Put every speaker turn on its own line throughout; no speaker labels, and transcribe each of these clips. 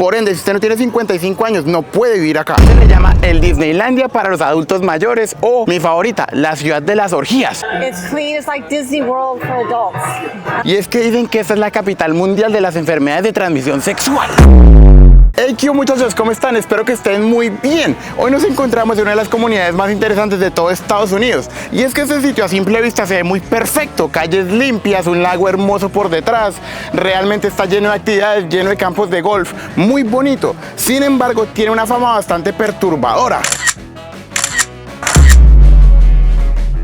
Por ende, si usted no tiene 55 años, no puede vivir acá. Se le llama el Disneylandia para los adultos mayores o, mi favorita, la ciudad de las orgías.
It's clean, it's like Disney World for adults.
Y es que dicen que esta es la capital mundial de las enfermedades de transmisión sexual. Hey, ¿qué muchachos? ¿Cómo están? Espero que estén muy bien. Hoy nos encontramos en una de las comunidades más interesantes de todo Estados Unidos. Y es que este sitio a simple vista se ve muy perfecto. Calles limpias, un lago hermoso por detrás. Realmente está lleno de actividades, lleno de campos de golf. Muy bonito. Sin embargo, tiene una fama bastante perturbadora.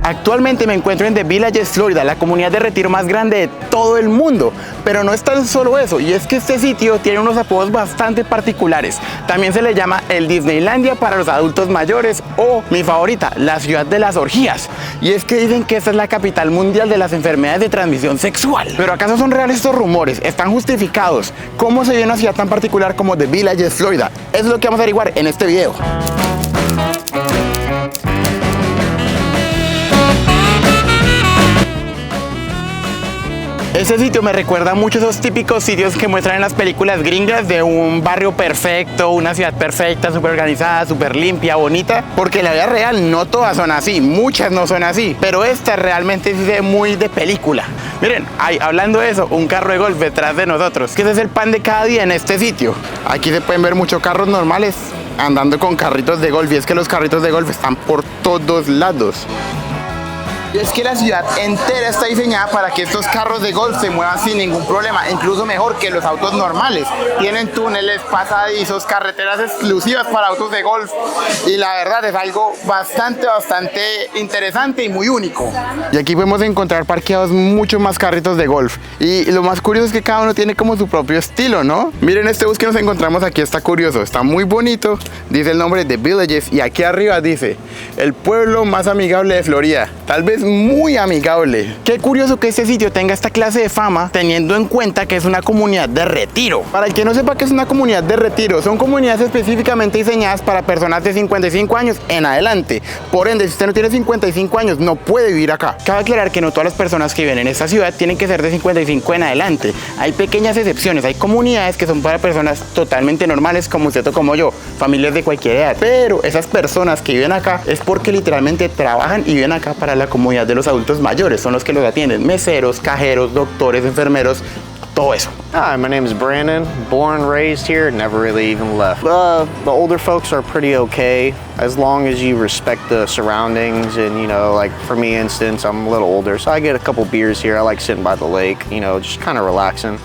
Actualmente me encuentro en The Villages, Florida, la comunidad de retiro más grande de todo el mundo. Pero no es tan solo eso, y es que este sitio tiene unos apodos bastante particulares. También se le llama el Disneylandia para los adultos mayores o, mi favorita, la ciudad de las orgías. Y es que dicen que esta es la capital mundial de las enfermedades de transmisión sexual. ¿Pero acaso son reales estos rumores? ¿Están justificados? ¿Cómo se ve una ciudad tan particular como The Villages, Florida? Eso es lo que vamos a averiguar en este video. Este sitio me recuerda mucho a esos típicos sitios que muestran en las películas gringas de un barrio perfecto, una ciudad perfecta, súper organizada, súper limpia, bonita. Porque en la vida real no todas son así, muchas no son así. Pero esta realmente sí se ve muy de película. Miren, hablando de eso, un carro de golf detrás de nosotros. Que ese es el pan de cada día en este sitio. Aquí se pueden ver muchos carros normales andando con carritos de golf. Y es que los carritos de golf están por todos lados. Y es que la ciudad entera está diseñada para que estos carros de golf se muevan sin ningún problema, incluso mejor que los autos normales. Tienen túneles, pasadizos, carreteras exclusivas para autos de golf y la verdad es algo bastante interesante y muy único. Y aquí podemos encontrar parqueados muchos más carritos de golf y lo más curioso es que cada uno tiene como su propio estilo, ¿no? Miren este bus que nos encontramos aquí, está curioso, está muy bonito, dice el nombre de Villages y aquí arriba dice el pueblo más amigable de Florida. Tal vez muy amigable. Qué curioso que este sitio tenga esta clase de fama teniendo en cuenta que es una comunidad de retiro. Para el que no sepa qué es una comunidad de retiro, son comunidades específicamente diseñadas para personas de 55 años en adelante. Por ende, si usted no tiene 55 años, no puede vivir acá. Cabe aclarar que no todas las personas que viven en esta ciudad tienen que ser de 55 en adelante. Hay pequeñas excepciones, hay comunidades que son para personas totalmente normales como usted o como yo, familias de cualquier edad. Pero esas personas que viven acá es porque literalmente trabajan y viven acá para la comunidad de los adultos mayores, son los que los atienden, meseros, cajeros, doctores, enfermeros, todo eso.
Hi, my name is Brandon, born, raised here, never really even left. The older folks are pretty okay, as long as you respect the surroundings and, you know, like for me instance, I'm a little older, so I get a couple beers here, I like sitting by the lake, you know, just kind of relaxing.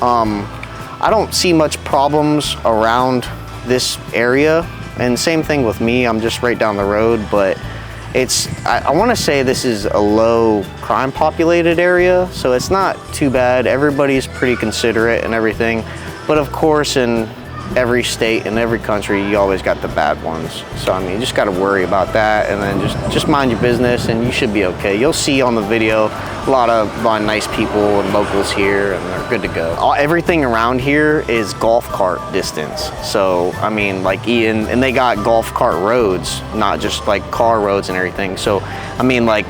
I don't see much problems around this area, and same thing with me, I'm just right down the road, but I want to say this is a low crime populated area, so it's not too bad. Everybody's pretty considerate and everything, but of course in every state and every country you always got the bad ones. So I mean, you just got to worry about that and then just mind your business and you should be okay. You'll see on the video a lot of nice people and locals here and they're good to go. Everything around here is golf cart distance. So I mean, like and they got golf cart roads, not just like car roads and everything. So I mean, like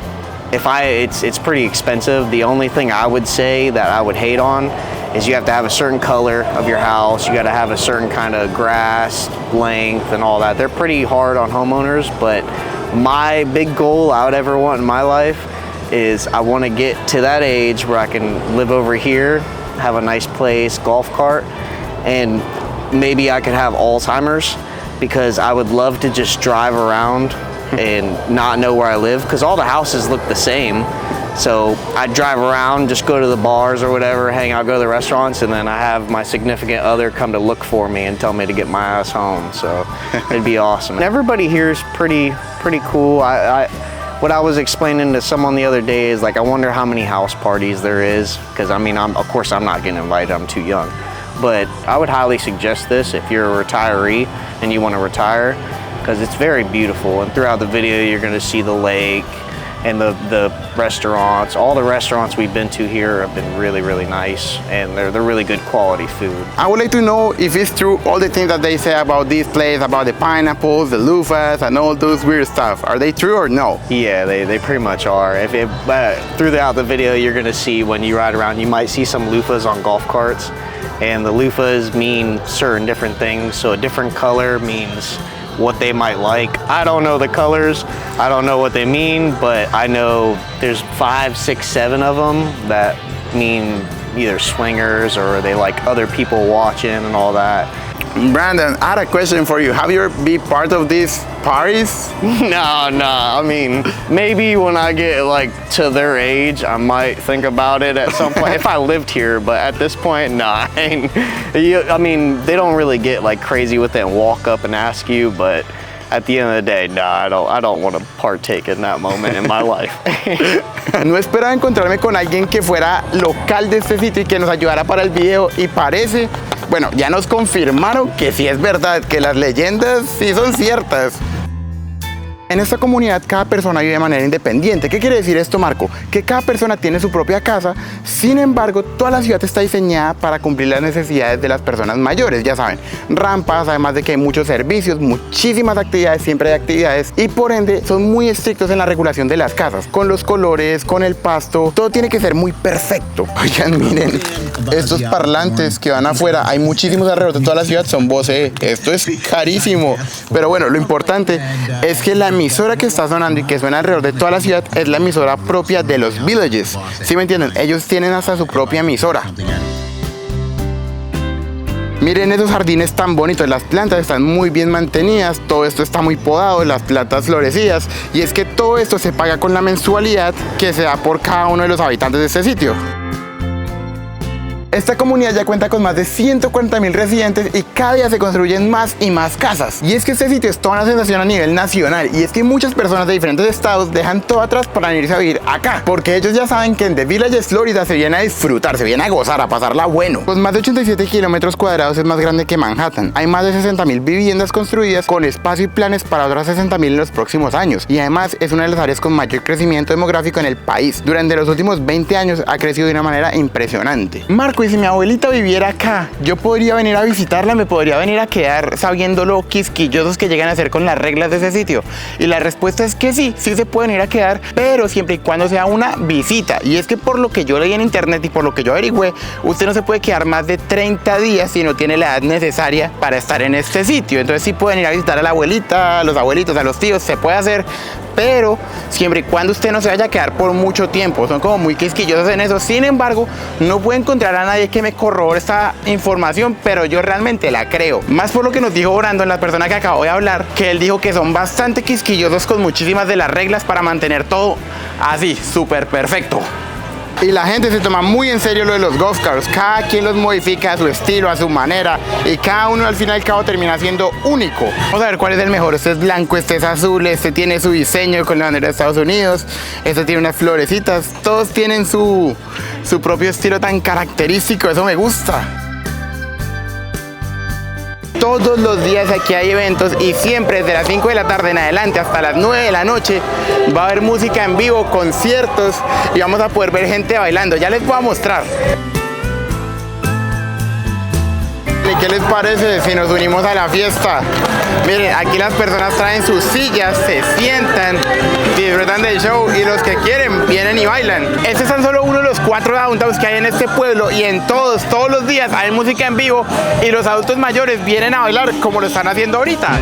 it's pretty expensive. The only thing I would say that I would hate on is you have to have a certain color of your house, you gotta have a certain kind of grass length and all that. They're pretty hard on homeowners, but my big goal I would ever want in my life is I wanna get to that age where I can live over here, have a nice place, golf cart, and maybe I could have Alzheimer's because I would love to just drive around and not know where I live because all the houses look the same. So I drive around, just go to the bars or whatever, hang out, go to the restaurants, and then I have my significant other come to look for me and tell me to get my ass home. So it'd be awesome. And everybody here is pretty cool. What I was explaining to someone the other day is like, I wonder how many house parties there is, because I mean, of course I'm not getting invited, I'm too young. But I would highly suggest this if you're a retiree and you want to retire, because it's very beautiful. And throughout the video, you're going to see the lake and the restaurants. All the restaurants we've been to here have been really nice, and they're really good quality food.
I would like to know if it's true all the things that they say about this place, about the pineapples, the loofahs, and all those weird stuff. Are they true or no?
Yeah, they pretty much are. Throughout the video, you're gonna see when you ride around, you might see some loofahs on golf carts. And the loofahs mean certain different things. So a different color means what they might like. I don't know the colors, I don't know what they mean, but I know there's 5, 6, 7 of them that mean either swingers or they like other people watching and all that.
Brandon, I had a question for you. Have you ever been part of these parties?
No, I mean, maybe when I get like to their age, I might think about it at some point if I lived here, but at this point, nah. I mean, they don't really get like crazy with it and walk up and ask you, but at the end of the day, nah, I don't want to partake in that moment in my life.
No esperaba encontrarme con alguien que fuera local de este sitio y que nos ayudara para el video, y parece, bueno, ya nos confirmaron que sí es verdad, que las leyendas sí son ciertas. En esta comunidad cada persona vive de manera independiente. ¿Qué quiere decir esto, Marco? Que cada persona tiene su propia casa, sin embargo, toda la ciudad está diseñada para cumplir las necesidades de las personas mayores, ya saben, rampas, además de que hay muchos servicios, muchísimas actividades, siempre hay actividades, y por ende son muy estrictos en la regulación de las casas, con los colores, con el pasto, todo tiene que ser muy perfecto. Oigan, miren, estos parlantes que van afuera, hay muchísimos alrededor de toda la ciudad, son Bose, esto es carísimo, pero bueno, lo importante es que la emisora que está sonando y que suena alrededor de toda la ciudad es la emisora propia de los villages. ¿Sí me entienden? Ellos tienen hasta su propia emisora. Miren esos jardines tan bonitos, las plantas están muy bien mantenidas, todo esto está muy podado, las plantas florecidas, y es que todo esto se paga con la mensualidad que se da por cada uno de los habitantes de este sitio. Esta comunidad ya cuenta con más de 140.000 residentes y cada día se construyen más y más casas. Y es que este sitio es toda una sensación a nivel nacional, y es que muchas personas de diferentes estados dejan todo atrás para venirse a vivir acá, porque ellos ya saben que en The Villages, Florida, se viene a disfrutar, se viene a gozar, a pasarla bueno. Con más de 87 kilómetros cuadrados es más grande que Manhattan. Hay más de 60.000 viviendas construidas con espacio y planes para otras 60.000 en los próximos años. Y además es una de las áreas con mayor crecimiento demográfico en el país. Durante los últimos 20 años ha crecido de una manera impresionante. Marco, y si mi abuelita viviera acá, yo podría venir a visitarla, me podría venir a quedar sabiendo lo quisquillosos que llegan a ser con las reglas de ese sitio. Y la respuesta es que sí, sí se pueden ir a quedar, pero siempre y cuando sea una visita. Y es que por lo que yo leí en internet y por lo que yo averigüé, usted no se puede quedar más de 30 días si no tiene la edad necesaria para estar en este sitio. Entonces sí pueden ir a visitar a la abuelita, a los abuelitos, a los tíos, se puede hacer, pero siempre y cuando usted no se vaya a quedar por mucho tiempo. Son como muy quisquillosos en eso. Sin embargo, no puedo encontrar a nadie que me corrobore esta información, pero yo realmente la creo. Más por lo que nos dijo Brandon, la persona que acabo de hablar, que él dijo que son bastante quisquillosos con muchísimas de las reglas para mantener todo así, súper perfecto. Y la gente se toma muy en serio lo de los golf carts. Cada quien los modifica a su estilo, a su manera, y cada uno al fin y al cabo termina siendo único. Vamos a ver cuál es el mejor. Este es blanco, este es azul, este tiene su diseño con la bandera de Estados Unidos, este tiene unas florecitas. Todos tienen su propio estilo tan característico, eso me gusta. Todos los días aquí hay eventos, y siempre desde las 5 de la tarde en adelante hasta las 9 de la noche va a haber música en vivo, conciertos, y vamos a poder ver gente bailando. Ya les voy a mostrar. ¿Qué les parece si nos unimos a la fiesta? Miren, aquí las personas traen sus sillas, se sientan, disfrutan del show, y los que quieren vienen y bailan. Este es tan solo uno de los 4 downtowns que hay en este pueblo, y en todos los días hay música en vivo, y los adultos mayores vienen a bailar como lo están haciendo ahorita.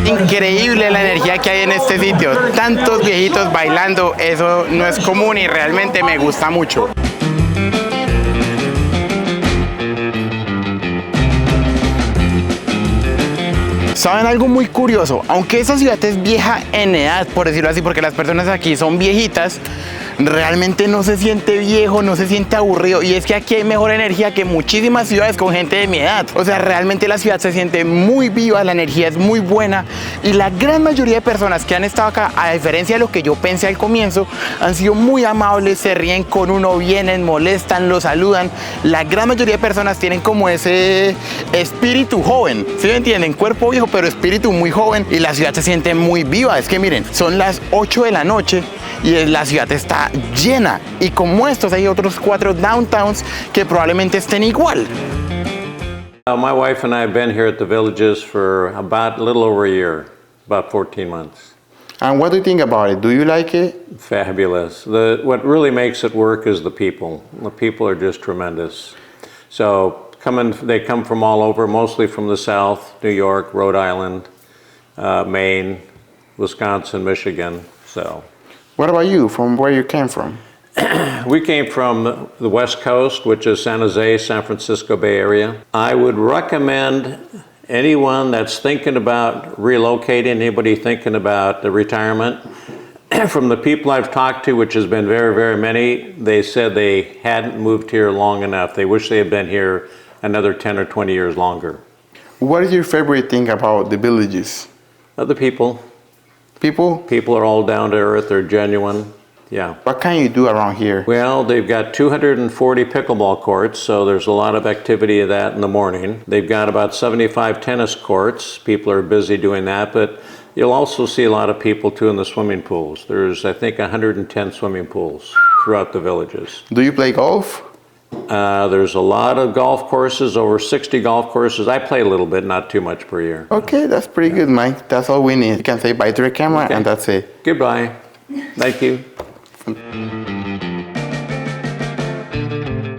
Increíble la energía que hay en este sitio, tantos viejitos bailando, eso no es común y realmente me gusta mucho. ¿Saben algo muy curioso? Aunque esta ciudad es vieja en edad, por decirlo así, porque las personas aquí son viejitas, realmente no se siente viejo, no se siente aburrido, y es que aquí hay mejor energía que muchísimas ciudades con gente de mi edad. O sea, realmente la ciudad se siente muy viva, la energía es muy buena, y la gran mayoría de personas que han estado acá, a diferencia de lo que yo pensé al comienzo, han sido muy amables, se ríen con uno, vienen, molestan, lo saludan. La gran mayoría de personas tienen como ese espíritu joven, ¿sí me entienden? Cuerpo viejo, pero espíritu muy joven, y la ciudad se siente muy viva. Es que miren, son las 8 de la noche y la ciudad está llena, y como estos hay otros 4 downtowns que probablemente estén igual.
My wife and I have been here at the Villages for about a little over a year, about 14 months.
And what do you think about it? Do you like it?
Fabulous. What really makes it work is the people. The people are just tremendous. So they come from all over, mostly from the South, New York, Rhode Island, Maine, Wisconsin, Michigan. So,
What about you? From where you came from?
we came from the West Coast, which is San Jose, San Francisco Bay Area. I would recommend anyone that's thinking about relocating, anybody thinking about the retirement, from the people I've talked to, which has been very, very many, they said they hadn't moved here long enough. They wish they had been here another 10 or 20 years longer.
What is your favorite thing about the Villages?
The people.
People?
People are all down to earth, they're genuine. Yeah.
What can you do around here?
Well, they've got 240 pickleball courts, so there's a lot of activity of that in the morning. They've got about 75 tennis courts. People are busy doing that, but you'll also see a lot of people too in the swimming pools. There's, I think, 110 swimming pools throughout the Villages.
Do you play golf?
There's a lot of golf courses, over 60 golf courses. I play a little bit, not too much per year.
Okay, that's pretty good, Mike. That's all we need. You can say bye to the camera, and that's it.
Goodbye. Thank you.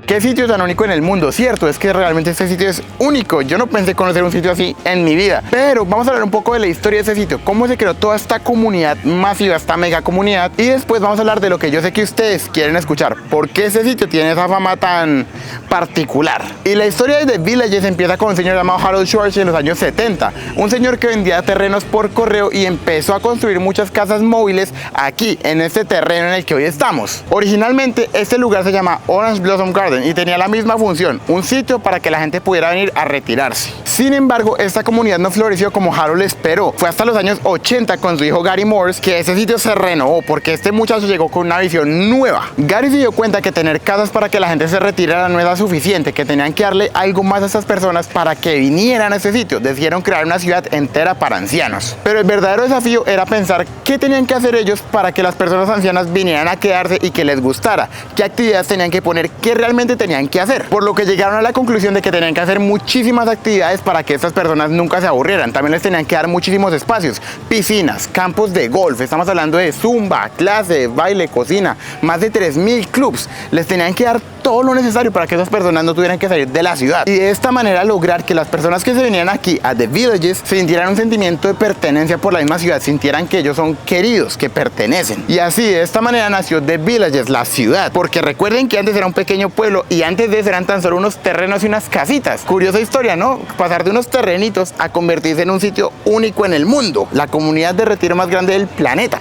¿Qué sitio tan único en el mundo? Cierto, es que realmente este sitio es único. Yo no pensé conocer un sitio así en mi vida. Pero vamos a hablar un poco de la historia de este sitio. Cómo se creó toda esta comunidad masiva, esta mega comunidad. Y después vamos a hablar de lo que yo sé que ustedes quieren escuchar. ¿Por qué este sitio tiene esa fama tan particular? Y la historia de The Villages empieza con un señor llamado Harold Schwartz en los años 70. Un señor que vendía terrenos por correo y empezó a construir muchas casas móviles aquí, en este terreno en el que hoy estamos. Originalmente, este lugar se llama Orange Blossom Garden y tenía la misma función, un sitio para que la gente pudiera venir a retirarse. Sin embargo, esta comunidad no floreció como Harold esperó. Fue hasta los años 80 con su hijo Gary Morse que ese sitio se renovó porque este muchacho llegó con una visión nueva. Gary se dio cuenta que tener casas para que la gente se retirara no era suficiente, que tenían que darle algo más a estas personas para que vinieran a este sitio. Decidieron crear una ciudad entera para ancianos. Pero el verdadero desafío era pensar qué tenían que hacer ellos para que las personas ancianas vinieran a quedarse y que les gustara, qué actividades tenían que poner, qué realmente tenían que hacer. Por lo que llegaron a la conclusión de que tenían que hacer muchísimas actividades para que estas personas nunca se aburrieran. También les tenían que dar muchísimos espacios, piscinas, campos de golf, estamos hablando de zumba, clase, baile, cocina, más de 3000 clubs. Les tenían que dar todo lo necesario para que esas personas no tuvieran que salir de la ciudad y de esta manera lograr que las personas que se vinieran aquí a The Villages sintieran un sentimiento de pertenencia por la misma ciudad, sintieran que ellos son queridos, que pertenecen. Y así de esta manera nació The Villages, la ciudad, porque recuerden que antes era un pequeño pueblo y antes de eso eran tan solo unos terrenos y unas casitas. Curiosa historia, ¿no? Pasar de unos terrenitos a convertirse en un sitio único en el mundo, la comunidad de retiro más grande del planeta.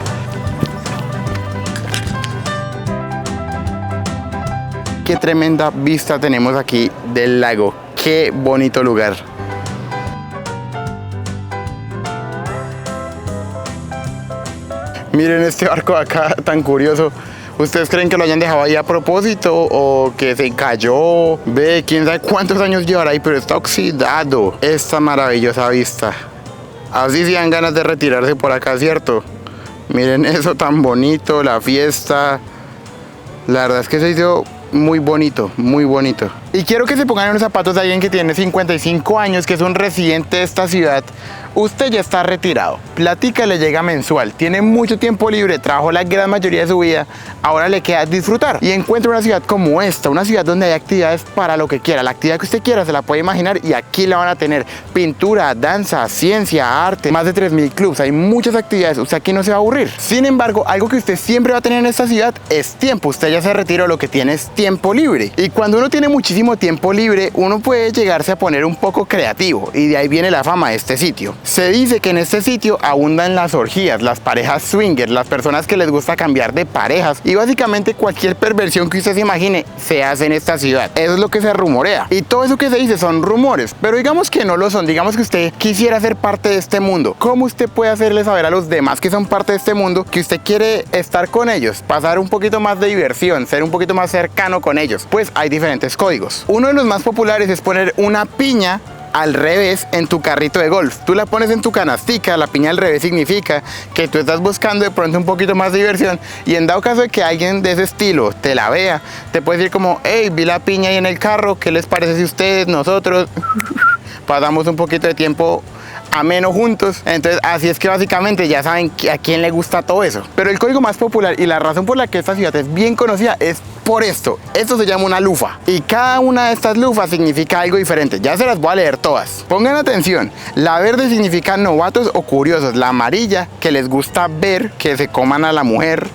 Qué tremenda vista tenemos aquí del lago. Qué bonito lugar. Miren este barco de acá tan curioso. ¿Ustedes creen que lo hayan dejado ahí a propósito o que se cayó? Ve, quién sabe cuántos años llevará ahí, pero está oxidado. Esta maravillosa vista. Así se dan ganas de retirarse por acá, ¿cierto? Miren eso tan bonito, la fiesta. La verdad es que se hizo muy bonito, muy bonito. Y quiero que se pongan en los zapatos de alguien que tiene 55 años, que es un residente de esta ciudad. Usted ya está retirado, platica le llega mensual, tiene mucho tiempo libre, trabajó la gran mayoría de su vida, ahora le queda disfrutar y encuentra una ciudad como esta, una ciudad donde hay actividades para lo que quiera, la actividad que usted quiera se la puede imaginar y aquí la van a tener: pintura, danza, ciencia, arte, más de 3000 clubs, hay muchas actividades, usted aquí no se va a aburrir. Sin embargo, algo que usted siempre va a tener en esta ciudad es tiempo, usted ya se retiró, lo que tiene es tiempo libre y cuando uno tiene muchísimo tiempo libre, uno puede llegarse a poner un poco creativo y de ahí viene la fama de este sitio. Se dice que en este sitio abundan las orgías, las parejas swingers, las personas que les gusta cambiar de parejas y básicamente cualquier perversión que usted se imagine se hace en esta ciudad. Eso es lo que se rumorea y todo eso que se dice son rumores, pero digamos que no lo son, digamos que usted quisiera ser parte de este mundo. ¿Cómo usted puede hacerle saber a los demás que son parte de este mundo que usted quiere estar con ellos, pasar un poquito más de diversión, ser un poquito más cercano con ellos? Pues hay diferentes códigos. Uno de los más populares es poner una piña al revés en tu carrito de golf. Tú la pones en tu canastica, la piña al revés significa que tú estás buscando de pronto un poquito más de diversión y en dado caso de que alguien de ese estilo te la vea, te puede decir como: hey, vi la piña ahí en el carro, ¿qué les parece si ustedes, nosotros pasamos un poquito de tiempo ameno juntos. Entonces así es que básicamente ya saben a quién le gusta todo eso. Pero el código más popular y la razón por la que esta ciudad es bien conocida es por esto. Esto se llama una lufa y cada una de estas lufas significa algo diferente. Ya se las voy a leer todas. Pongan atención. La verde significa novatos o curiosos. La amarilla, que les gusta ver que se coman a la mujer.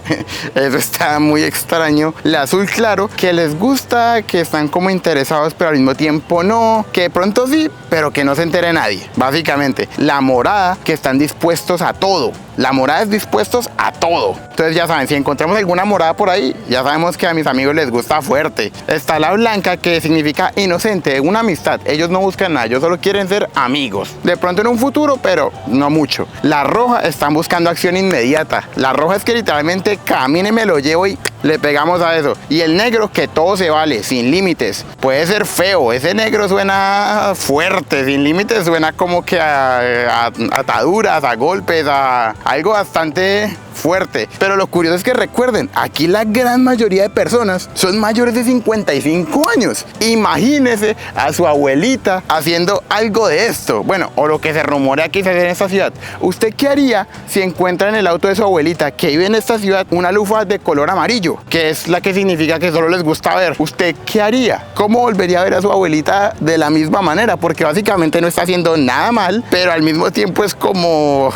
Eso está muy extraño. La azul claro, que les gusta, que están como interesados pero al mismo tiempo no. Que de pronto sí, pero que no se entere nadie. Básicamente. La morada, que están dispuestos a todo. La morada es dispuestos a todo. Entonces ya saben, si encontramos alguna morada por ahí, ya sabemos que a mis amigos les gusta fuerte. Está la blanca, que significa inocente, una amistad. Ellos no buscan nada, ellos solo quieren ser amigos. De pronto en un futuro, pero no mucho. La roja, están buscando acción inmediata. La roja es que literalmente camine, me lo llevo y le pegamos a eso. Y el negro, que todo se vale, sin límites. Puede ser feo, ese negro suena fuerte, sin límites suena como que a ataduras, a golpes, a algo bastante fuerte. Pero lo curioso es que recuerden, aquí la gran mayoría de personas son mayores de 55 años. Imagínense a su abuelita haciendo algo de esto. Bueno, o lo que se rumorea que se hace en esta ciudad. ¿Usted qué haría si encuentra en el auto de su abuelita que vive en esta ciudad una lufa de color amarillo, que es la que significa que solo les gusta ver? ¿Usted qué haría? ¿Cómo volvería a ver a su abuelita de la misma manera? Porque básicamente no está haciendo nada mal, pero al mismo tiempo es como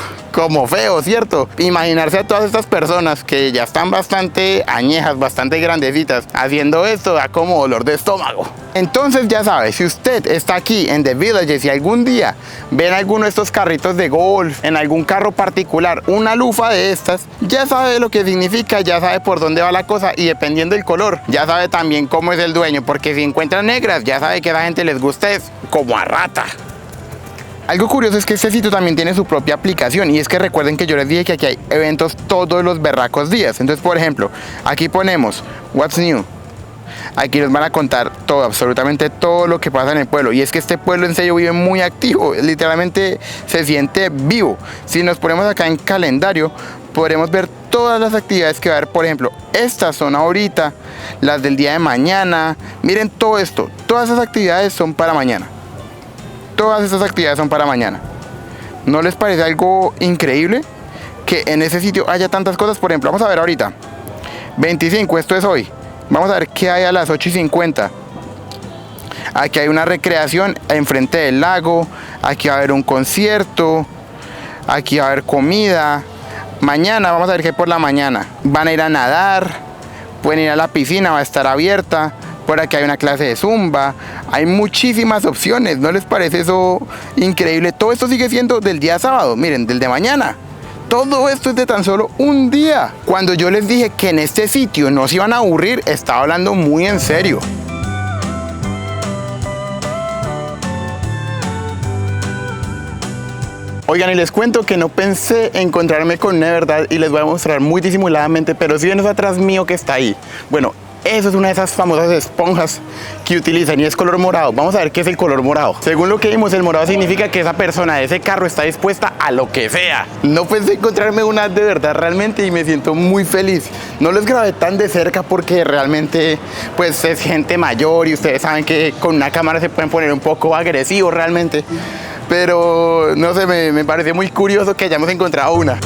feo, ¿cierto? Imaginarse a todas estas personas que ya están bastante añejas, bastante grandecitas, haciendo esto da como dolor de estómago. Entonces ya sabe, si usted está aquí en The Villages y algún día ven alguno de estos carritos de golf, en algún carro particular, una lufa de estas, ya sabe lo que significa, ya sabe por dónde va la cosa y dependiendo del color, ya sabe también cómo es el dueño, porque si encuentran negras, ya sabe que a la gente les gusta es como a rata. Algo curioso es que este sitio también tiene su propia aplicación y es que recuerden que yo les dije que aquí hay eventos todos los berracos días. Entonces, por ejemplo, aquí ponemos What's New. Aquí nos van a contar todo, absolutamente todo lo que pasa en el pueblo. Y es que este pueblo en serio vive muy activo, literalmente se siente vivo. Si nos ponemos acá en calendario, podremos ver todas las actividades que va a haber. Por ejemplo, estas son ahorita, las del día de mañana. Miren todo esto, todas esas actividades son para mañana. Todas estas actividades son para mañana. ¿No les parece algo increíble que en ese sitio haya tantas cosas? Por ejemplo, vamos a ver ahorita 25, esto es hoy. Vamos a ver qué hay a las 8:50. Aquí hay una recreación enfrente del lago. Aquí va a haber un concierto. Aquí va a haber comida. Mañana vamos a ver qué hay por la mañana. Van a ir a nadar, pueden ir a la piscina, va a estar abierta. Por aquí hay una clase de zumba. Hay muchísimas opciones. ¿No les parece eso increíble? Todo esto sigue siendo del día sábado. Miren, del de mañana. Todo esto es de tan solo un día. Cuando yo les dije que en este sitio no se iban a aburrir, estaba hablando muy en serio. Oigan, y les cuento que no pensé encontrarme con una verdad y les voy a mostrar muy disimuladamente, pero si ven eso atrás mío que está ahí. Bueno, eso es una de esas famosas esponjas que utilizan y es color morado. Vamos a ver qué es el color morado. Según lo que vimos, el morado significa que esa persona de ese carro está dispuesta a lo que sea. No pensé encontrarme una de verdad realmente y me siento muy feliz. No los grabé tan de cerca porque realmente pues es gente mayor y ustedes saben que con una cámara se pueden poner un poco agresivos realmente. Pero no sé, me parece muy curioso que hayamos encontrado una.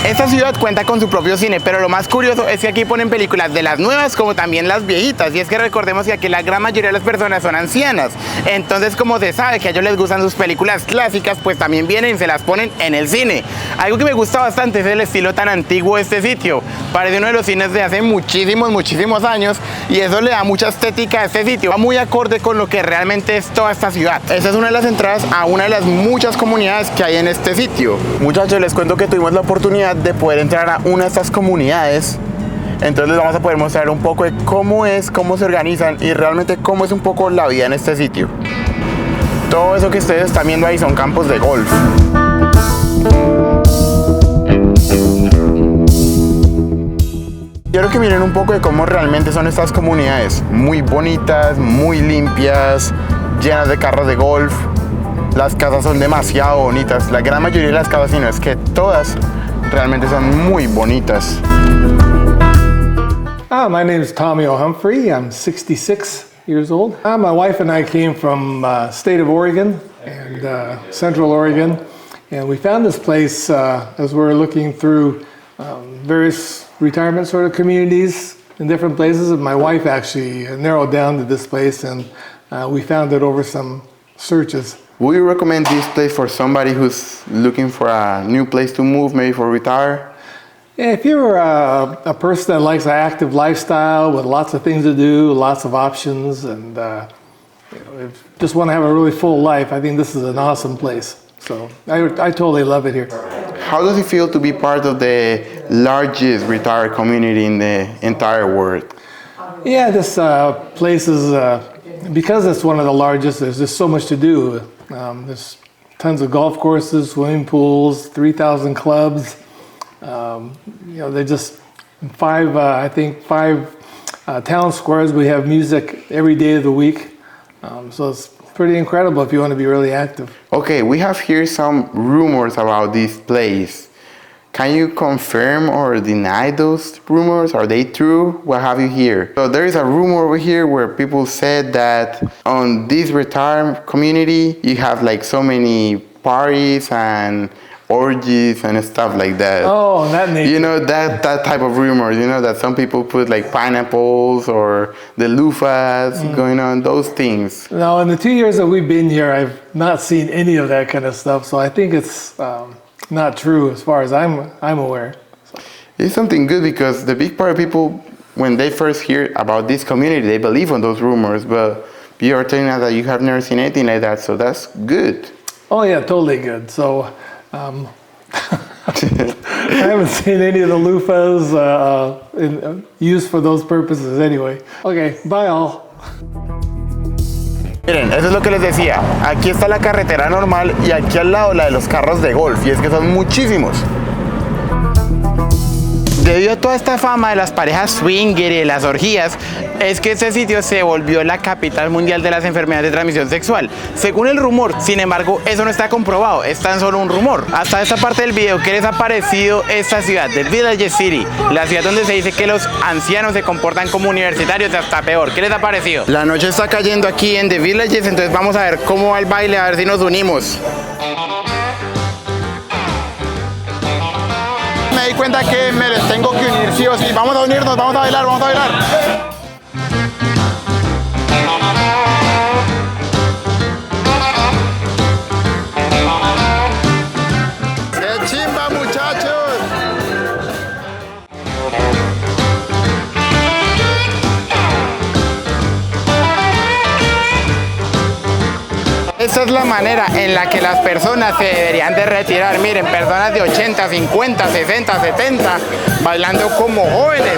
Esta ciudad cuenta con su propio cine, pero lo más curioso es que aquí ponen películas de las nuevas como también las viejitas. Y es que recordemos que aquí la gran mayoría de las personas son ancianas. Entonces, como se sabe que a ellos les gustan sus películas clásicas, pues también vienen y se las ponen en el cine. Algo que me gusta bastante es el estilo tan antiguo de este sitio. Parece uno de los cines de hace muchísimos años y eso le da mucha estética a este sitio. Va muy acorde con lo que realmente es toda esta ciudad. Esta es una de las entradas a una de las muchas comunidades que hay en este sitio. Muchachos, les cuento que tuvimos la oportunidad de poder entrar a una de estas comunidades. Entonces les vamos a poder mostrar un poco de cómo se organizan y realmente cómo es un poco la vida en este sitio. Todo eso que ustedes están viendo ahí son campos de golf. Quiero que miren un poco de cómo realmente son estas comunidades. Muy bonitas, muy limpias, llenas de carros de golf. Las casas son demasiado bonitas. La gran mayoría de las casas, si no es que todas, realmente son muy bonitas.
My name is Tommy O'Humphrey. I'm 66 years old. My wife and I came from state of Oregon and Central Oregon, and we found this place as we were looking through various retirement sort of communities in different places. And my wife actually narrowed down to this place, and we found it over some searches.
Would you recommend this place for somebody who's looking for a new place to move, maybe for retire?
Yeah, if you're a person that likes an active lifestyle with lots of things to do, lots of options, and if you just want to have a really full life, I think this is an awesome place. So I totally love it here.
How does it feel to be part of the largest retired community in the entire world?
Yeah, this place is, because it's one of the largest, there's just so much to do. There's tons of golf courses, swimming pools, 3,000 clubs. They're just five town squares. We have music every day of the week. So it's pretty incredible if you want to be really active.
Okay, we have here some rumors about this place. Can you confirm or deny those rumors? Are they true? What have you here? So there is a rumor over here where people said that on this retirement community, you have like so many parties and orgies and stuff like that.
Oh, that nature.
You know, that type of rumors, you know, that some people put like pineapples or the loofahs going on, those things.
No, in the 2 years that we've been here, I've not seen any of that kind of stuff. So I think it's not true as far as I'm aware.
It's something good because the big part of people, when they first hear about this community, they believe on those rumors, but you are telling us that you have never seen anything like that, so that's good.
Oh yeah, totally good. So I haven't seen any of the loofahs used for those purposes anyway. Okay, bye all.
Miren, eso es lo que les decía. Aquí está la carretera normal y aquí al lado la de los carros de golf, y es que son muchísimos. Debido a toda esta fama de las parejas swinger y de las orgías, es que este sitio se volvió la capital mundial de las enfermedades de transmisión sexual. Según el rumor, sin embargo, eso no está comprobado, es tan solo un rumor. Hasta esta parte del video, ¿qué les ha parecido esta ciudad, The Villages City? La ciudad donde se dice que los ancianos se comportan como universitarios y hasta peor. ¿Qué les ha parecido? La noche está cayendo aquí en The Villages, entonces vamos a ver cómo va el baile, a ver si nos unimos. Me di cuenta que me les tengo que unir sí o sí. Vamos a unirnos, vamos a bailar, vamos a bailar. ¡Qué chimba, muchachos! Esta es la manera en la que las personas se deberían de retirar. Miren, personas de 80, 50, 60, 70, bailando como jóvenes.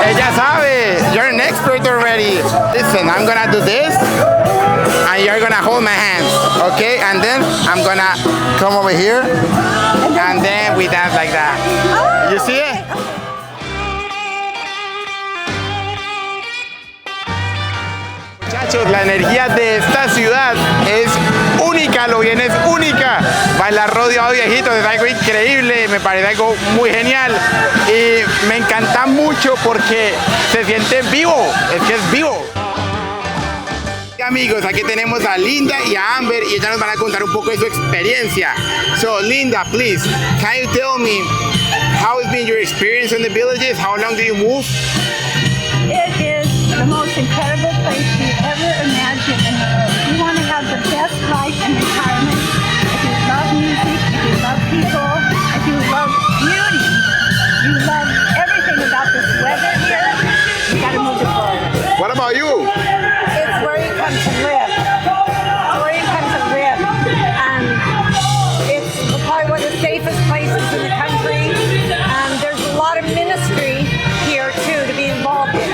Ella sabe, you're an expert already. Listen, I'm gonna do this, and you're gonna hold my hands, okay? And then I'm gonna come over here, and then we dance like that. You see it? Muchachos, la energía de esta ciudad es única, lo bien es única. Bailar rodeado de viejitos es algo increíble, me parece algo muy genial y me encanta mucho porque se siente vivo, es que es vivo. Amigos, aquí tenemos a Linda y a Amber y ellas nos van a contar un poco de su experiencia. So Linda, please, can you tell me how has been your experience in the Villages? How long do you move?
It is the most incredible place you ever imagined in the world. You want to have the best life in retirement. If you love music, if you love people, if you love beauty, you love everything about this weather here, you got to move to Florida.
What about you?
It's where you come to live. It's where you come to live. And it's probably one of the safest places in the country. There's a lot of ministry here too to be involved in.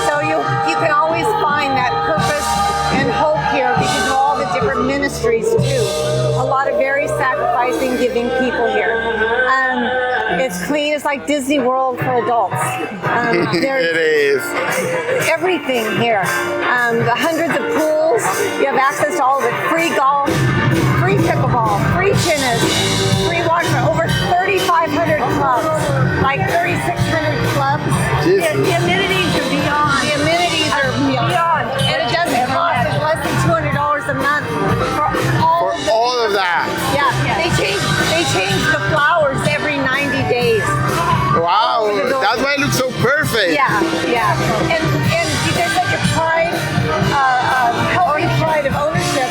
So you can always find that purpose and hope here because of all the different ministries too. A lot of very sacrificing, giving people here.
It's clean. It's like Disney World for adults. There's
It is.
everything here. The hundreds of pools. You have access to all of it. Free golf, free pickleball, free tennis, free water. Over 3,500 clubs, like 3,600 clubs.
Jesus.
The amenities are beyond. The amenities are beyond. And it doesn't cost. It's less than $200 a month for all.
For all of that.
Yeah, they change the flowers every 90 days.
Wow, that's why it looks so perfect.
Yeah. And there's like a pride, healthy pride of ownership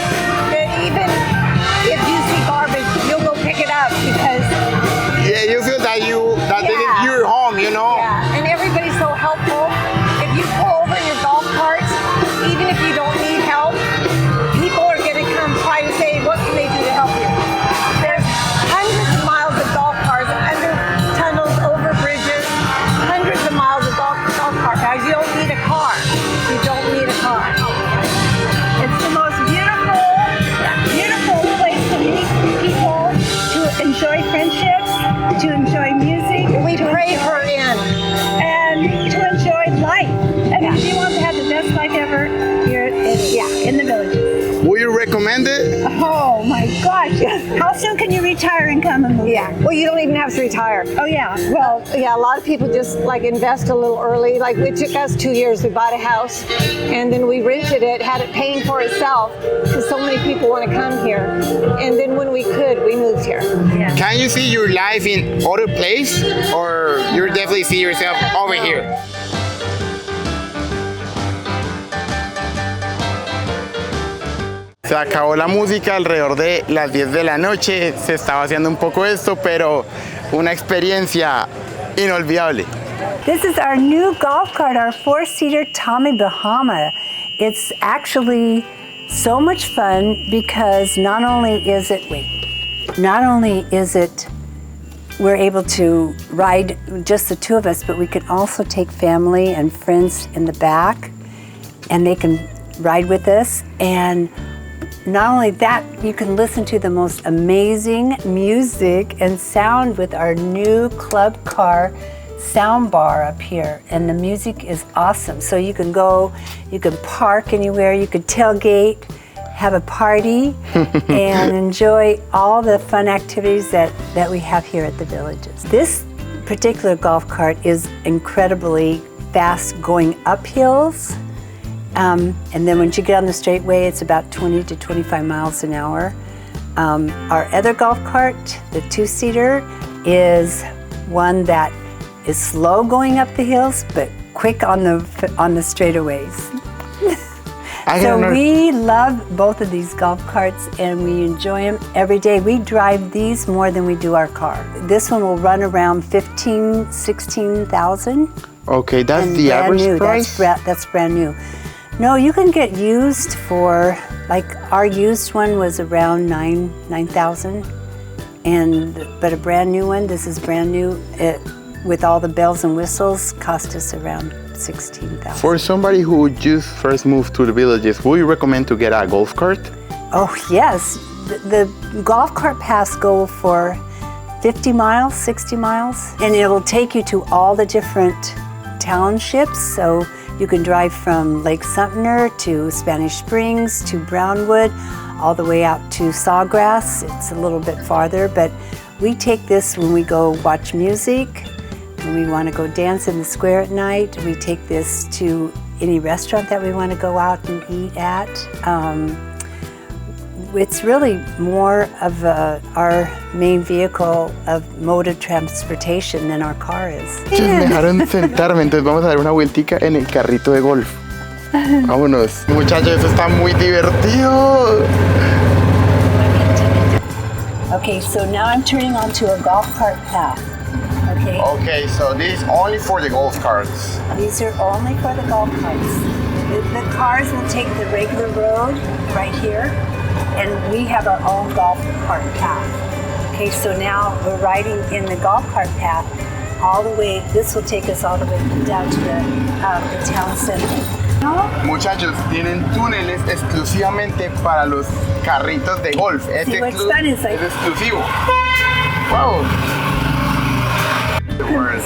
that even if you see garbage, you'll go pick it up because
Yeah, you feel that this is
Yeah.
your home, you know?
yeah, and everybody's so helpful. If you pull over your golf cart, even if you don't need help, people are going to come try to say, what can they do to help you? There's hundreds of miles of golf carts under tunnels, over bridges, hundreds of miles of golf cart rides. You don't need a car. You don't need a car.
It's the most beautiful place to meet people, to enjoy friendships, to enjoy music.
We
to
pray
enjoy-
her in.
and to enjoy life. And if you want to have the best life ever, here it is.
Yeah.
In the villages.
Would you recommend it?
Oh my gosh! How soon can you retire and come and move?
Yeah. Well, you don't even have to retire.
Oh yeah. Well,
Yeah, a lot of people just like invest a little early. Like it took us 2 years. We bought a house and then we rented it, had it paying for itself because so many people want to come here. And then when we could, we moved here.
yeah.
Can you see your life in other place, or you definitely see yourself over here? Se acabó la música alrededor de las 10 de la noche, se estaba haciendo un poco esto, pero una experiencia inolvidable.
This is our new golf cart, our four-seater Tommy Bahama. It's actually so much fun because not only is it we're able to ride just the two of us, but we can also take family and friends in the back and they can ride with us. And not only that, you can listen to the most amazing music and sound with our new club car sound bar up here, and the music is awesome. So you can go, you can park anywhere, you could tailgate, have a party, and enjoy all the fun activities that we have here at the villages. This particular golf cart is incredibly fast going up hills, and then once you get on the straightway, it's about 20 to 25 miles an hour. Our other golf cart, the two-seater, is one that is slow going up the hills, but quick on the straightaways. So we love both of these golf carts and we enjoy them every day. We drive these more than we do our car. This one will run around 15,000, 16,000.
Okay, that's
And
the
brand
average
new.
price?
That's brand new. No, you can get used for, like our used one was around 9,000, but a brand new one, this is brand new, with all the bells and whistles, cost us around 16,000.
For somebody who just first moved to the villages, would you recommend to get a golf cart?
Oh yes, the golf cart paths go for 50 miles, 60 miles, and it will take you to all the different townships. So you can drive from Lake Sumter to Spanish Springs to Brownwood, all the way out to Sawgrass. It's a little bit farther, but we take this when we go watch music, when we want to go dance in the square at night. We take this to any restaurant that we want to go out and eat at. It's really more of our main vehicle of mode of transportation than our car is.
Muchos me dejaron sentarme, entonces vamos a dar una vueltica en el carrito de golf. Vámonos. Muchachos, esto está muy divertido.
Okay, so now I'm turning onto a golf cart path. Okay,
Okay, so this is only for the golf carts.
these are only for the golf carts. The cars will take the regular road right here, and we have our own golf cart path. Okay, so now we're riding in the golf cart path all the way. This will take us all the way down to the town center.
Muchachos, tienen túneles exclusivamente para los carritos de golf.
See, what's fun is like-
es exclusivo. Wow.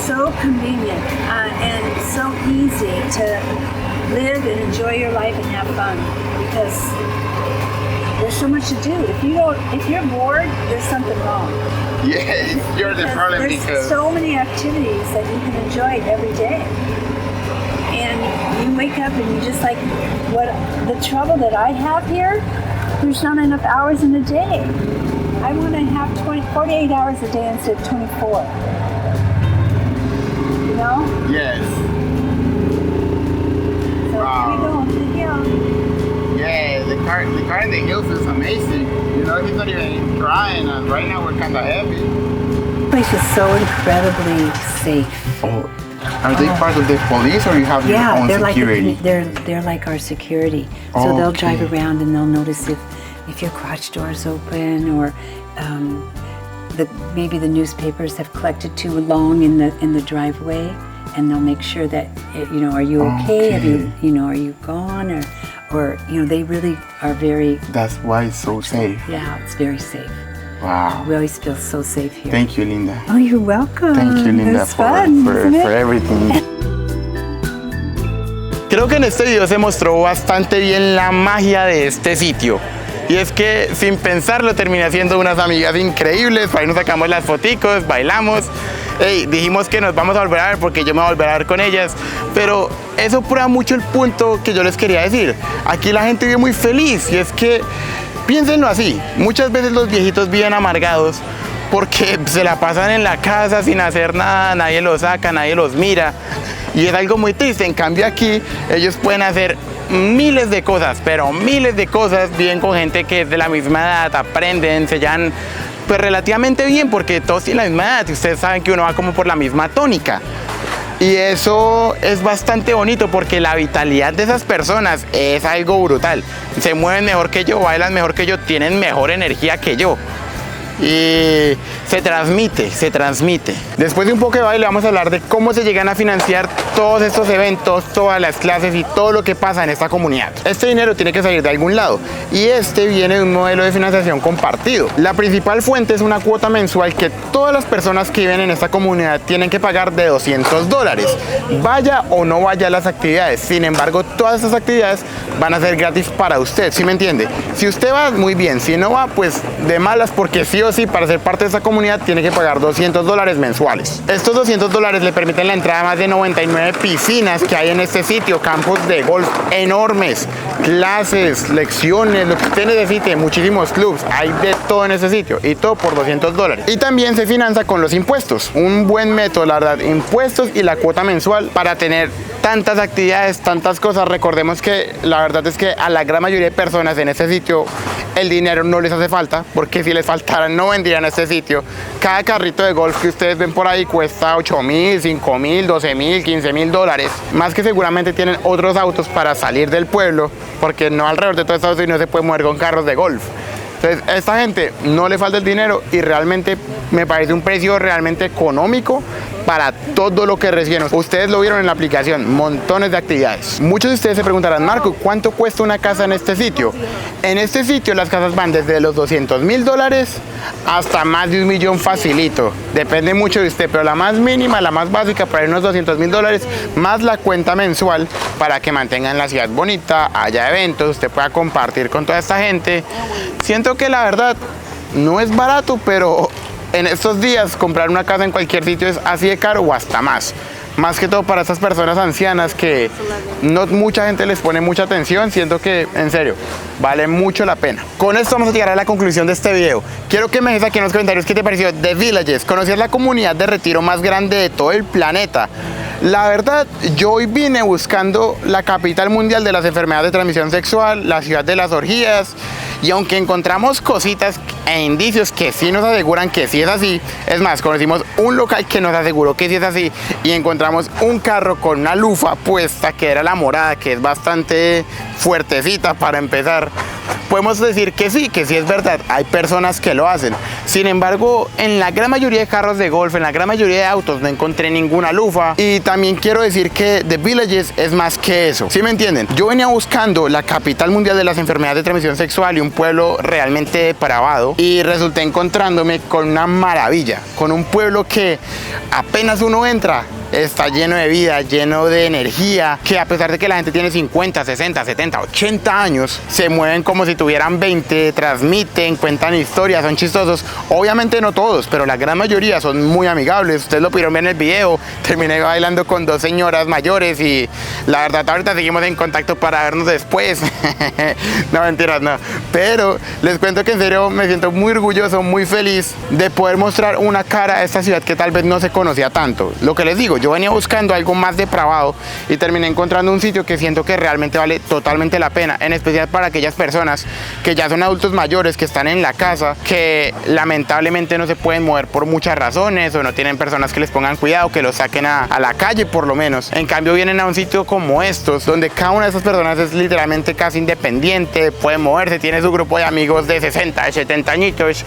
So convenient and so easy to live and enjoy your life and have fun because there's so much to do. If you're bored, there's something wrong.
Yes, you're the problem
There's
because
so many activities that you can enjoy every day. And you wake up and you just like, what the trouble that I have here, there's not enough hours in a day. I want to have 48 hours a day instead of 24. You know?
yes.
So
Wow.
here we go, to the hill.
Yeah, the car in the hills is amazing. You know, he's not even trying, and right now we're kind of heavy.
This place is so incredibly safe.
Oh, are they part of the police, or you have your own
they're
security?
they're like our security. So they'll drive
Okay.
around and they'll notice if your garage door is open or maybe the newspapers have collected too long in the driveway, and they'll make sure that are you okay? Have you are you gone or they really are very.
That's why it's so safe.
Yeah, it's very safe.
Wow.
We always feel so safe here.
Thank you, Linda.
Oh, you're welcome.
Thank you, Linda,
It's fun,
for
isn't it?
everything. Creo que en este video se mostró bastante bien la magia de este sitio. Y es que sin pensarlo terminé haciendo unas amigas increíbles. Por ahí nos sacamos las foticos, bailamos. Hey, dijimos que nos vamos a volver a ver porque yo me voy a volver a ver con ellas. Pero eso prueba mucho el punto que yo les quería decir. Aquí la gente vive muy feliz y es que piénsenlo así. Muchas veces los viejitos viven amargados porque se la pasan en la casa sin hacer nada, nadie los saca, nadie los mira. Y es algo muy triste. En cambio aquí ellos pueden hacer miles de cosas, pero miles de cosas. Viven con gente que es de la misma edad, aprenden, se llevan pues relativamente bien porque todos tienen la misma edad y ustedes saben que uno va como por la misma tónica. Y eso es bastante bonito porque la vitalidad de esas personas es algo brutal. Se mueven mejor que yo, bailan mejor que yo, tienen mejor energía que yo. Y se transmite. Después de un poco de baile vamos a hablar de cómo se llegan a financiar todos estos eventos, todas las clases y todo lo que pasa en esta comunidad. Este dinero tiene que salir de algún lado y este viene de un modelo de financiación compartido. La principal fuente es una cuota mensual que todas las personas que viven en esta comunidad tienen que pagar de $200, vaya o no vaya a las actividades. Sin embargo, todas estas actividades van a ser gratis para usted, ¿sí me entiende? Si usted va, muy bien, si no va, pues de malas, porque sí o sí, para ser parte de esta comunidad tiene que pagar $200 mensuales. Estos $200 le permiten la entrada a más de 99 piscinas que hay en este sitio, campos de golf enormes, clases, lecciones, lo que usted necesite, muchísimos clubs, hay de todo en este sitio y todo por $200. Y también se financia con los impuestos, un buen método, la verdad, impuestos y la cuota mensual para tener tantas actividades, tantas cosas. Recordemos que la verdad es que a la gran mayoría de personas en este sitio el dinero no les hace falta, porque si les faltara no vendrían a este sitio. Cada carrito de golf que ustedes ven por ahí cuesta $8,000, $5,000, $12,000, $15,000, más que seguramente tienen otros autos para salir del pueblo, porque no alrededor de todo Estados Unidos se puede mover con carros de golf. Entonces, a esta gente no le falta el dinero y realmente me parece un precio realmente económico para todo lo que reciben. Ustedes lo vieron en la aplicación, montones de actividades. Muchos de ustedes se preguntarán, Marco, ¿cuánto cuesta una casa en este sitio? En este sitio las casas van desde los $200,000 hasta más de $1 millón facilito. Depende mucho de usted, pero la más mínima, la más básica, para unos $200,000 más la cuenta mensual para que mantengan la ciudad bonita, haya eventos, usted pueda compartir con toda esta gente. Siento que la verdad no es barato, pero en estos días comprar una casa en cualquier sitio es así de caro o hasta más. Más que todo para estas personas ancianas que no mucha gente les pone mucha atención. Siento que, en serio, vale mucho la pena. Con esto vamos a llegar a la conclusión de este video. Quiero que me dejes aquí en los comentarios qué te pareció The Villages. ¿Conocías la comunidad de retiro más grande de todo el planeta? La verdad, yo hoy vine buscando la capital mundial de las enfermedades de transmisión sexual, la ciudad de las orgías, y aunque encontramos cositas e indicios que sí nos aseguran que sí es así, es más, conocimos un local que nos aseguró que sí es así, y encontramos un carro con una lufa puesta que era la morada, que es bastante fuertecita para empezar. Podemos decir que sí es verdad, hay personas que lo hacen. Sin embargo, en la gran mayoría de carros de golf, en la gran mayoría de autos no encontré ninguna lufa, y también quiero decir que The Villages es más que eso, ¿sí me entienden? Yo venía buscando la capital mundial de las enfermedades de transmisión sexual y un pueblo realmente depravado, y resulté encontrándome con una maravilla, con un pueblo que apenas uno entra está lleno de vida, lleno de energía, que a pesar de que la gente tiene 50, 60, 70, 80 años, se mueven como si tuvieran 20, transmiten, cuentan historias, son chistosos. Obviamente no todos, pero la gran mayoría son muy amigables. Ustedes lo pudieron ver en el video, terminé bailando con 2 señoras mayores y la verdad ahorita seguimos en contacto para vernos después. No, mentiras, no. Pero les cuento que en serio me siento muy orgulloso, muy feliz de poder mostrar una cara a esta ciudad que tal vez no se conocía tanto. Lo que les digo, yo venía buscando algo más depravado y terminé encontrando un sitio que siento que realmente vale totalmente la pena, en especial para aquellas personas que ya son adultos mayores, que están en la casa, que lamentablemente no se pueden mover por muchas razones o no tienen personas que les pongan cuidado, que los saquen a la calle por lo menos. En cambio vienen a un sitio como estos, donde cada una de esas personas es literalmente casi independiente, puede moverse, tiene su grupo de amigos de 60, de 70 añitos,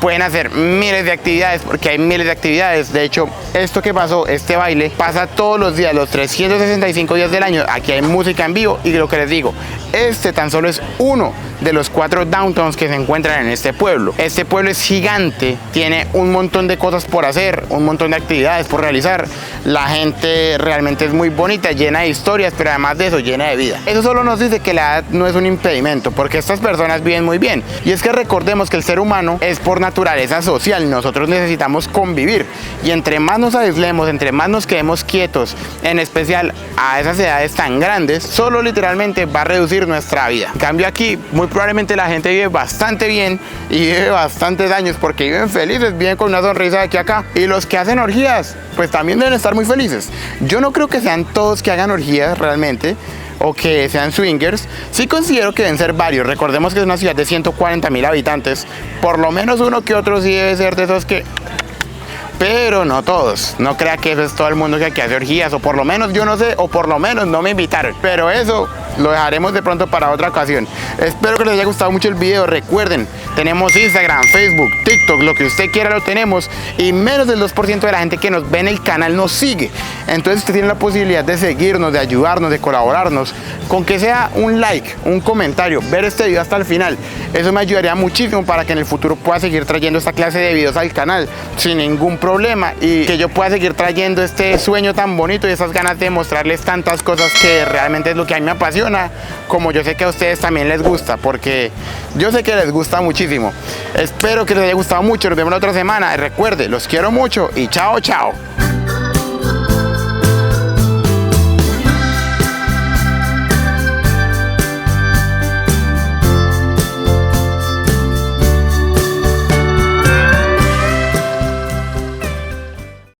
pueden hacer miles de actividades, porque hay miles de actividades. De hecho, esto que pasó, este baile, pasa todos los días, los 365 días del año. Aquí hay música en vivo y lo que les digo, este tan solo es uno de los 4 downtowns que se encuentran en este pueblo. Este pueblo es gigante, tiene un montón de cosas por hacer, un montón de actividades por realizar. La gente realmente es muy bonita, llena de historias, pero además de eso, llena de vida. Eso solo nos dice que la edad no es un impedimento, porque estas personas viven muy bien. Y es que recordemos que el ser humano es por naturaleza social, nosotros necesitamos convivir. Y entre más nos aislemos, entre más nos quedemos quietos, en especial a esas edades tan grandes, solo literalmente va a reducir nuestra vida. En cambio aquí, muy probablemente la gente vive bastante bien y vive bastantes años porque viven felices, viven con una sonrisa de aquí a acá. Y los que hacen orgías, pues también deben estar muy felices. Yo no creo que sean todos que hagan orgías realmente, o que sean swingers. Sí considero que deben ser varios. Recordemos que es una ciudad de 140.000 habitantes. Por lo menos uno que otro sí debe ser de esos que... Pero no todos. No crea que eso es todo el mundo que aquí hace orgías, o por lo menos yo no sé, o por lo menos no me invitaron. Pero eso lo dejaremos de pronto para otra ocasión. Espero que les haya gustado mucho el video. Recuerden, tenemos Instagram, Facebook, TikTok, lo que usted quiera lo tenemos, y menos del 2% de la gente que nos ve en el canal nos sigue. Entonces usted tiene la posibilidad de seguirnos, de ayudarnos, de colaborarnos, con que sea un like, un comentario, ver este video hasta el final. Eso me ayudaría muchísimo para que en el futuro pueda seguir trayendo esta clase de videos al canal sin ningún problema, y que yo pueda seguir trayendo este sueño tan bonito y esas ganas de mostrarles tantas cosas que realmente es lo que a mí me apasiona, como yo sé que a ustedes también les gusta, porque yo sé que les gusta muchísimo. Espero que les haya gustado mucho, nos vemos la otra semana. Recuerde, los quiero mucho y chao, chao.